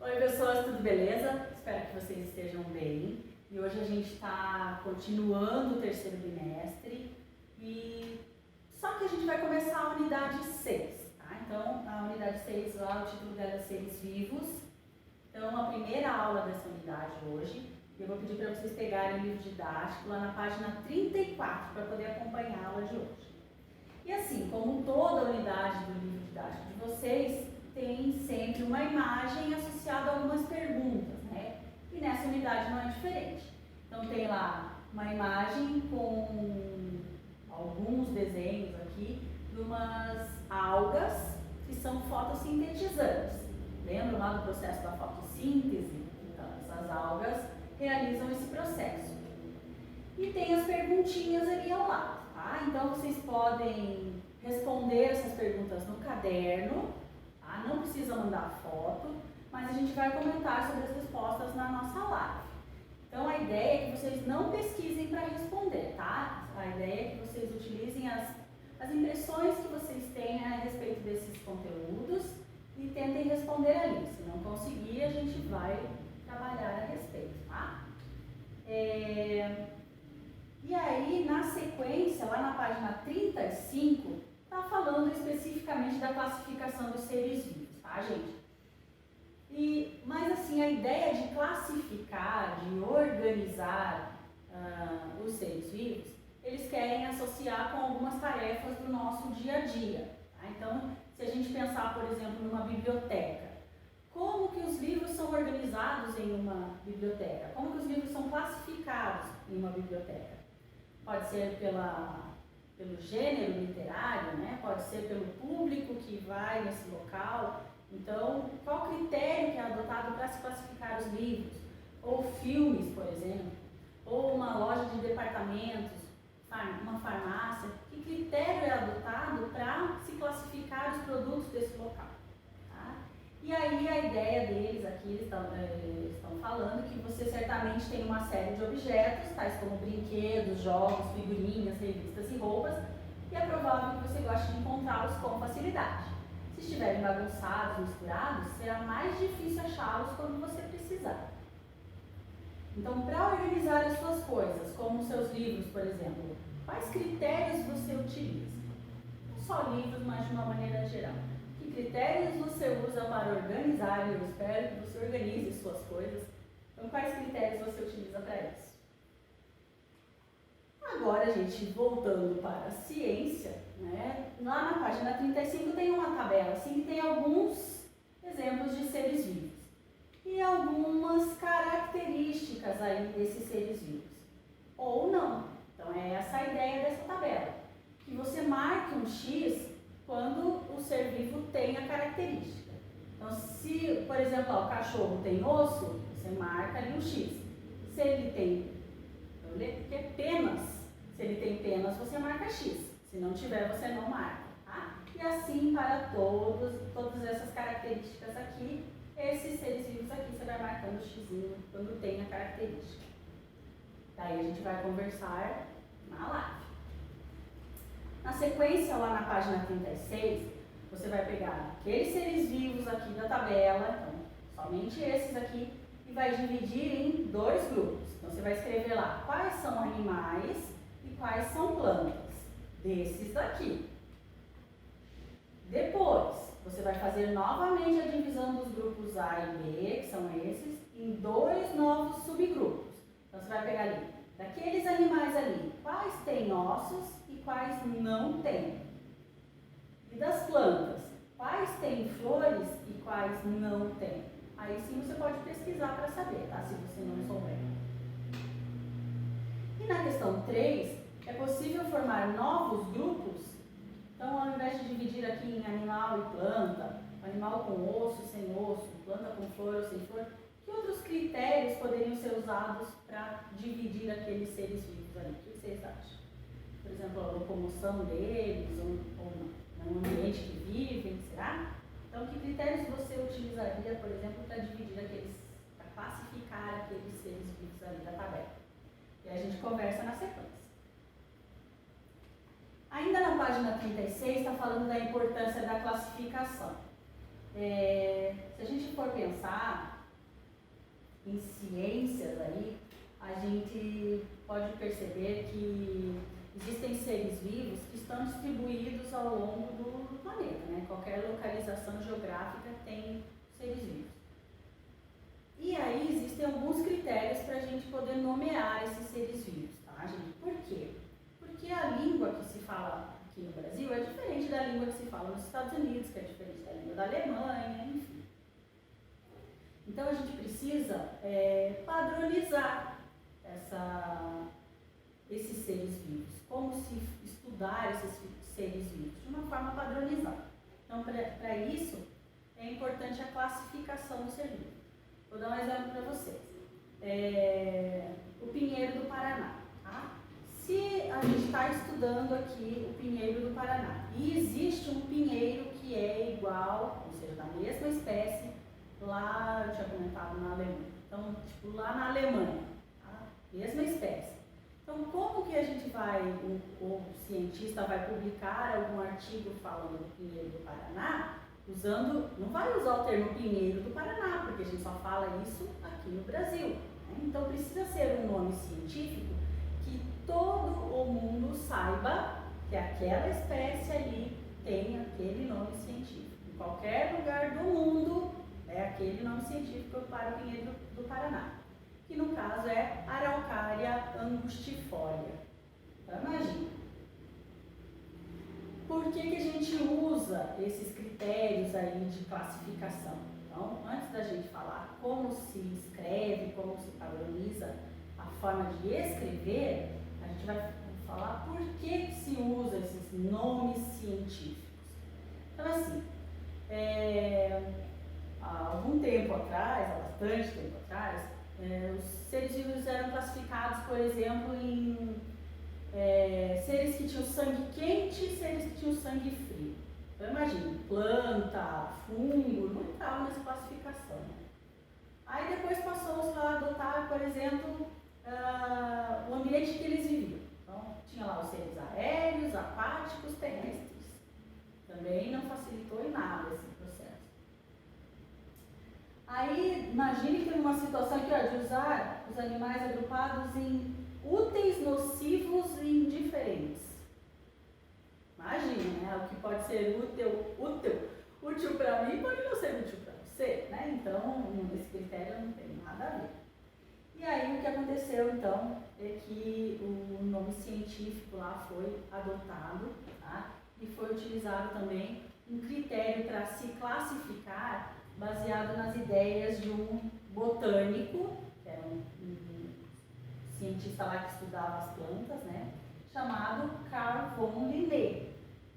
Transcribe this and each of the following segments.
Oi pessoas, tudo beleza? Espero que vocês estejam bem. E hoje a gente está continuando o terceiro bimestre só que a gente vai começar a unidade 6, tá? Então a unidade 6 lá, o título dela é Seres Vivos. Então a primeira aula dessa unidade hoje, eu vou pedir para vocês pegarem o livro didático lá na página 34 para poder acompanhar a aula de hoje. E assim, como toda a unidade do livro didático de vocês, tem sempre uma imagem associada a algumas perguntas, né? E nessa unidade não é diferente. Então tem lá uma imagem com alguns desenhos aqui de umas algas que são fotossintetizantes. Lembram lá do processo da fotossíntese? Então essas algas realizam esse processo. E tem as perguntinhas ali ao lado, tá? Então vocês podem responder essas perguntas no caderno, tá? Não precisa mandar foto, mas a gente vai comentar sobre as respostas na nossa live. Então a ideia é que vocês não pesquisem para responder, tá? A ideia é que vocês utilizem as impressões que vocês têm a respeito desses conteúdos e tentem responder ali. Se não conseguir, a gente vai trabalhar a respeito, tá? E aí, na sequência, lá na página 35, está falando especificamente da classificação dos seres vivos, tá, gente? Mas assim, a ideia de classificar, de organizar os seres vivos, eles querem associar com algumas tarefas do nosso dia a dia, tá? Então, se a gente pensar, por exemplo, numa biblioteca, como que os livros são organizados em uma biblioteca? Como que os livros são classificados em uma biblioteca? Pode ser pelo gênero literário, né? Pode ser pelo público que vai nesse local. Então, qual critério que é adotado para se classificar os livros? Ou filmes, por exemplo, ou uma loja de departamentos, uma farmácia. Que critério é adotado para se classificar os produtos desse local? Tá? E aí a ideia deles aqui, eles estão falando que você certamente tem uma série de objetos, tais como brinquedos, jogos, figurinhas, revistas e roupas, e é provável que você goste de encontrá-los com facilidade. Se estiverem bagunçados, misturados, será mais difícil achá-los quando você precisar. Então, para organizar as suas coisas, como os seus livros, por exemplo, quais critérios você utiliza? Não só livros, mas de uma maneira geral. Que critérios você usa para organizar? Eu espero que você organize suas coisas. Então, quais critérios você utiliza para isso? Agora, gente, voltando para a ciência, né? Lá na página 35 tem uma tabela assim, que tem alguns exemplos de seres vivos e algumas características aí desses seres vivos, ou não. Então é essa a ideia dessa tabela, que você marque um X quando o ser vivo tem a característica. Então se, por exemplo, o cachorro tem osso, você marca ali um X. Se ele tem penas, se ele tem penas, você marca X. Se não tiver, você não marca, tá? E assim para todas essas características aqui, esses seres vivos aqui, você vai marcando o Xzinho quando tem a característica. Daí a gente vai conversar na live. Na sequência, lá na página 36, você vai pegar aqueles seres vivos aqui da tabela, então somente esses aqui, e vai dividir em dois grupos. Então você vai escrever lá quais são animais e quais são plantas, desses daqui. Depois, você vai fazer novamente a divisão dos grupos A e B, que são esses, em dois novos subgrupos. Então você vai pegar ali, daqueles animais ali, quais têm ossos e quais não têm. E das plantas, quais têm flores e quais não têm. Aí sim você pode pesquisar para saber, tá? Se você não souber. E na questão 3, é possível formar novos grupos. Então, ao invés de dividir aqui em animal e planta, animal com osso, sem osso, planta com flor ou sem flor, que outros critérios poderiam ser usados para dividir aqueles seres vivos ali? O que vocês acham? Por exemplo, a locomoção deles, ou no ambiente que vivem, será? Então, que critérios você utilizaria, por exemplo, para classificar aqueles seres vivos ali da tabela? E a gente conversa na sequência. Ainda na página 36, está falando da importância da classificação classificação. Se a gente for pensar em ciências aí, a gente pode perceber que existem seres vivos que estão distribuídos ao longo do planeta, né? Qualquer localização geográfica tem seres vivos. E aí existem alguns critérios para a gente poder nomear esses seres vivos, tá, gente? Por quê? Porque a língua que se fala aqui no Brasil é diferente da língua que se fala nos Estados Unidos, que é diferente da língua da Alemanha, enfim. Então a gente precisa padronizar esses seres vivos, como se estudar esses seres vivos de uma forma padronizada. Então, para isso, é importante a classificação do ser vivo. Vou dar um exemplo para vocês. O pinheiro do Paraná. Tá? Se a gente está estudando aqui o pinheiro do Paraná e existe um pinheiro que é igual, ou seja, da mesma espécie, lá, eu tinha comentado na Alemanha. Então, tipo, lá na Alemanha, tá? Mesma espécie. Então, como que a gente o cientista vai publicar algum artigo falando do pinheiro do Paraná, não vai usar o termo pinheiro do Paraná, porque a gente só fala isso aqui no Brasil. Né? Então, precisa ser um nome científico que todo o mundo saiba que aquela espécie ali tem aquele nome científico. Em qualquer lugar do mundo é aquele nome científico para o pinheiro do Paraná, que no caso é Araucária angustifolia. Então, imagina. Por que a gente usa esses critérios aí de classificação? Então, antes da gente falar como se escreve, como se padroniza a forma de escrever, a gente vai falar por que se usa esses nomes científicos. Então, assim, há algum tempo atrás, há bastante tempo atrás, os seres vivos eram classificados, por exemplo, em seres que tinham sangue quente e seres que tinham sangue frio. Então imagina, planta, fungo, não estava nessa classificação. Né? Aí depois passou a adotar, por exemplo, o ambiente que eles viviam. Então tinha lá os seres aéreos, aquáticos, terrestres. Também não facilitou em nada esse processo. Aí imagine que numa situação aqui, ó, de usar os animais agrupados em úteis, nocivos e indiferentes. Imagina, né? O que pode ser útil para mim pode não ser útil para você, né? Então, esse critério não tem nada a ver. E aí, o que aconteceu, então, é que o nome científico lá foi adotado, tá? E foi utilizado também um critério para se classificar baseado nas ideias de um botânico, que era um cientista lá que estudava as plantas, né, chamado Carl von Linné.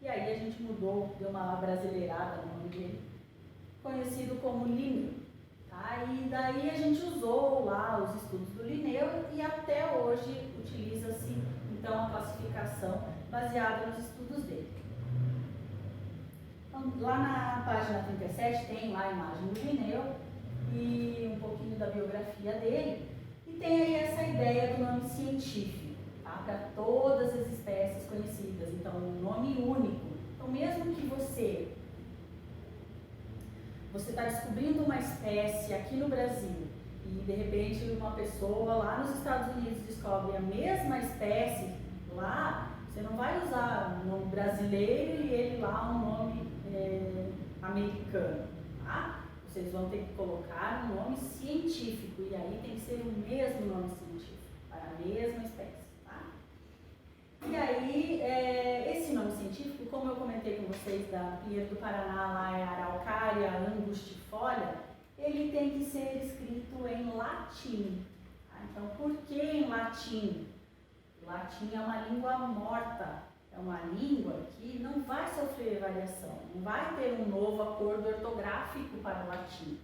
E aí a gente mudou, deu uma brasileirada no nome dele, conhecido como Linné. Tá? E daí a gente usou lá os estudos do Linné e até hoje utiliza-se então a classificação baseada nos estudos dele. Então, lá na página 37 tem lá a imagem do Linné e um pouquinho da biografia dele. E tem aí essa ideia do nome científico, tá? Para todas as espécies conhecidas, então um nome único. Então mesmo que você está descobrindo uma espécie aqui no Brasil e de repente uma pessoa lá nos Estados Unidos descobre a mesma espécie lá, você não vai usar um nome brasileiro e ele lá um nome americano, tá? Vocês vão ter que colocar um nome científico, e aí tem que ser o mesmo nome científico, para a mesma espécie, tá? E aí, esse nome científico, como eu comentei com vocês, da pinheiro do Paraná, lá é Araucária angustifolia, ele tem que ser escrito em latim. Tá? Então, por que em latim? O latim é uma língua morta. É uma língua que não vai sofrer variação, não vai ter um novo acordo ortográfico para o latim.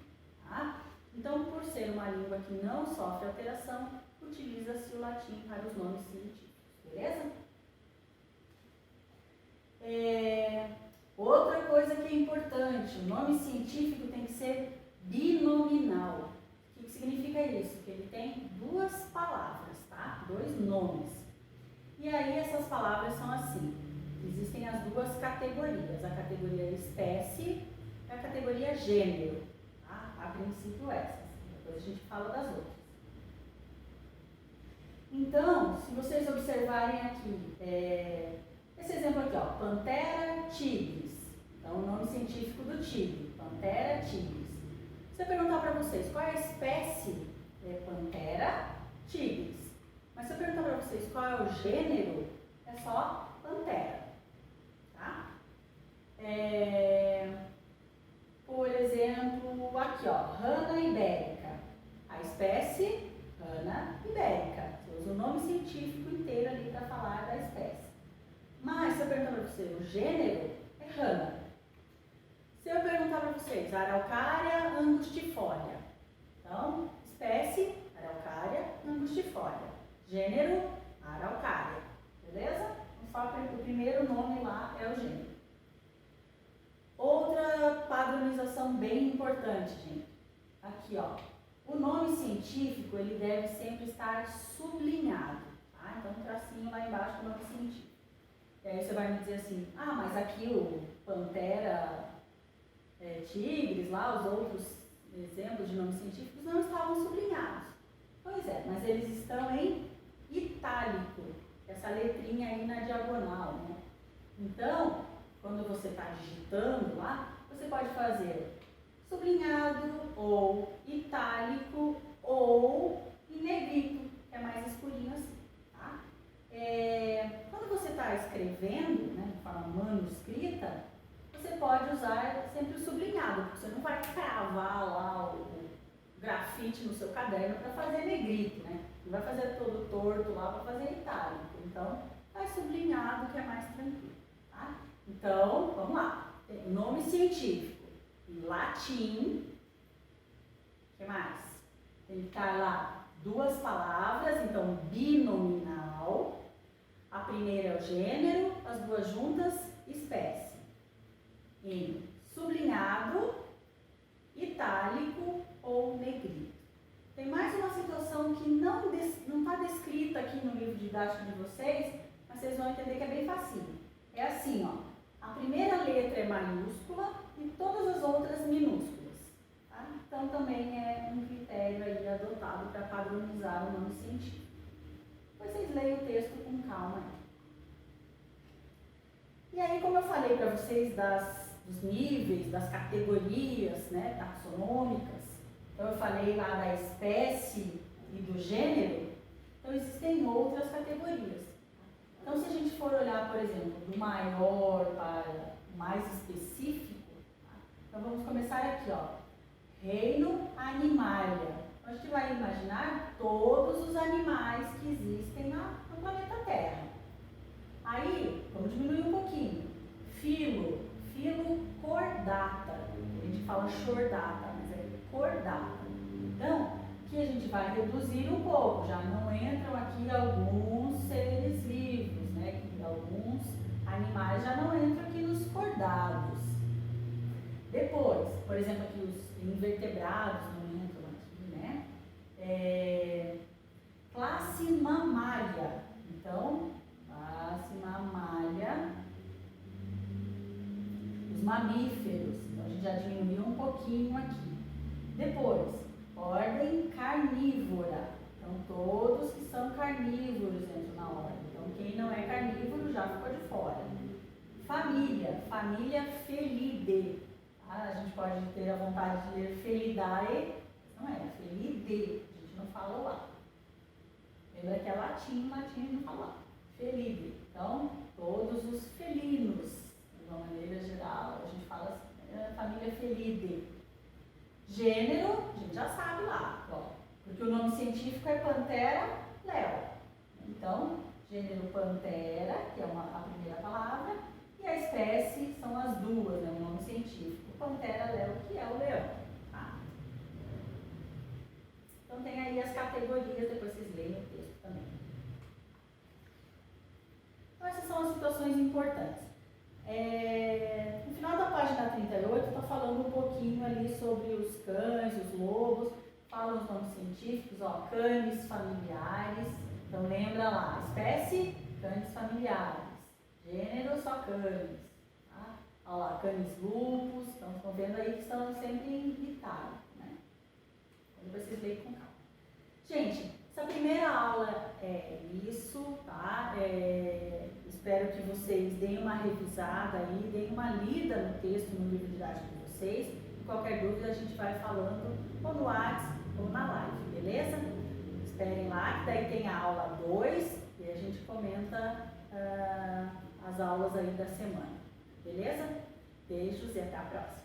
Tá? Então, por ser uma língua que não sofre alteração, utiliza-se o latim para os nomes científicos. Beleza? Outra coisa que é importante, o nome científico tem que ser binominal. O que significa isso? Que ele tem duas palavras, tá? Dois nomes. E aí essas palavras são assim, existem as duas categorias, a categoria espécie gênero. Tá? A princípio essas, depois a gente fala das outras. Então, se vocês observarem aqui, esse exemplo aqui, ó, Panthera tigris. Então, o nome científico do tigre, Panthera tigris. Se eu perguntar para vocês qual é a espécie, é Panthera tigris. Mas se eu perguntar para vocês qual é o gênero, é só Panthera. Tá? Por exemplo, aqui, ó, Rana ibérica. A espécie, Rana ibérica. Você usa o nome científico inteiro ali para falar da espécie. Mas se eu perguntar para você, o gênero é Rana. Se eu perguntar para vocês, Araucária angustifolia. Então, espécie, Araucária angustifolia. Gênero, Araucária. Beleza? O primeiro nome lá é o gênero. Outra padronização bem importante, gente. Aqui, ó. O nome científico, ele deve sempre estar sublinhado. Tá? Então, um tracinho lá embaixo do nome científico. E aí você vai me dizer assim, ah, mas aqui o Panthera tigris, lá, os outros exemplos de nomes científicos não estavam sublinhados. Pois é, mas eles estão em itálico, essa letrinha aí na diagonal, né? Então, quando você está digitando lá, você pode fazer sublinhado, ou itálico, ou em negrito, que é mais escurinho assim, tá? Quando você está escrevendo, né, de forma manuscrita, você pode usar sempre o sublinhado, porque você não vai cravar lá o grafite no seu caderno para fazer negrito, né? Não vai fazer todo torto lá para fazer itálico. Então, faz sublinhado que é mais tranquilo, tá? Então, vamos lá. Tem o nome científico em latim. O que mais? Tem que estar lá duas palavras, então binominal. A primeira é o gênero, as duas juntas, espécie. Em sublinhado, itálico ou negrito. Tem mais uma situação que não está descrita aqui no livro didático de vocês, mas vocês vão entender que é bem facinho. É assim, ó. A primeira letra é maiúscula e todas as outras minúsculas. Tá? Então também é um critério aí adotado para padronizar o nome científico. Depois vocês leiam o texto com calma aí. E aí, como eu falei para vocês dos níveis, das categorias, né, taxonômicas, então eu falei lá da espécie e do gênero, então existem outras categorias. Então, se a gente for olhar, por exemplo, do maior para o mais específico, tá? Então vamos começar aqui, ó, reino animalia. Então, a gente vai imaginar todos os animais que existem no planeta Terra. Aí, vamos diminuir um pouquinho. Filo cordata. A gente fala chordata, mas é cordata. Então, aqui a gente vai reduzir um pouco. Já não entram aqui alguns seres vivos, né? Que alguns animais já não entram aqui nos cordados. Depois, por exemplo, aqui os invertebrados não entram aqui, né? Classe mamália. Então, classe mamália, os mamíferos. Então, a gente já diminuiu um pouquinho aqui. Depois, ordem carnívora. Então, todos que são carnívoros entram na ordem. Então, quem não é carnívoro já ficou de fora. Família Felidae. Tá? A gente pode ter a vontade de ler Felidae, não é, Felidae. A gente não fala lá. Lembra que é latim a gente não fala. Felidae. Então, todos os felinos, de uma maneira geral, a gente fala assim, família Felidae. Gênero, a gente já sabe lá, ó, porque o nome científico é Panthera leo. Então, gênero Panthera, que é a primeira palavra, e a espécie são as duas, né, o nome científico. Panthera leo, que é o leão. Tá? Então, tem aí as categorias, depois vocês leem o texto também. Então, essas são as situações importantes. No final da página 38, está falando um pouquinho ali sobre os cães, os lobos, fala os nomes científicos, ó, cães familiares. Então, lembra lá, espécie, cães familiares. Gênero, só cães. Tá? Olha lá, canis lupus, então estão vendo aí que estão sempre em itálico, né? Depois vocês leem com calma. Gente, essa primeira aula é isso, tá? Espero que vocês deem uma revisada aí, deem uma lida no texto, no livro didático de vocês. Qualquer dúvida a gente vai falando ou no WhatsApp ou na live, beleza? Esperem lá, que daí tem a aula 2 e a gente comenta as aulas aí da semana, beleza? Beijos e até a próxima!